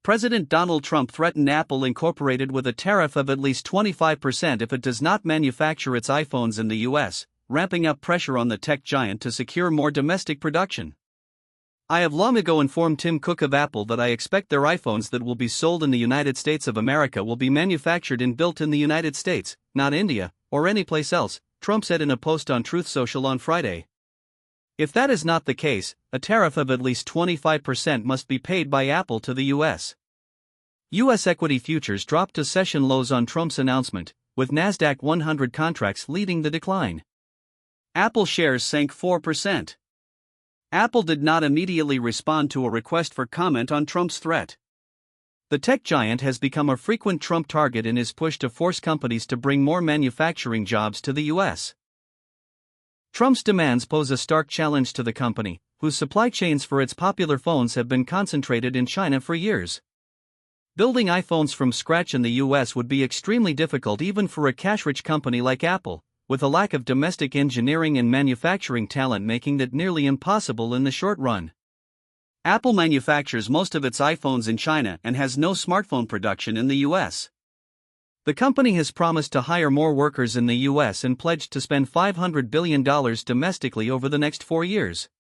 President Donald Trump threatened Apple Incorporated with a tariff of at least 25% if it does not manufacture its iPhones in the US, ramping up pressure on the tech giant to secure more domestic production. I have long ago informed Tim Cook of Apple that I expect their iPhones that will be sold in the United States of America will be manufactured and built in the United States, not India, or anyplace else, Trump said in a post on Truth Social on Friday. If that is not the case, a tariff of at least 25% must be paid by Apple to the U.S. U.S. equity futures dropped to session lows on Trump's announcement, with Nasdaq 100 contracts leading the decline. Apple shares sank 4%. Apple did not immediately respond to a request for comment on Trump's threat. The tech giant has become a frequent Trump target in his push to force companies to bring more manufacturing jobs to the U.S. Trump's demands pose a stark challenge to the company, whose supply chains for its popular phones have been concentrated in China for years. Building iPhones from scratch in the US would be extremely difficult even for a cash-rich company like Apple, with a lack of domestic engineering and manufacturing talent making that nearly impossible in the short run. Apple manufactures most of its iPhones in China and has no smartphone production in the US. The company has promised to hire more workers in the U.S. and pledged to spend $500 billion domestically over the next 4 years.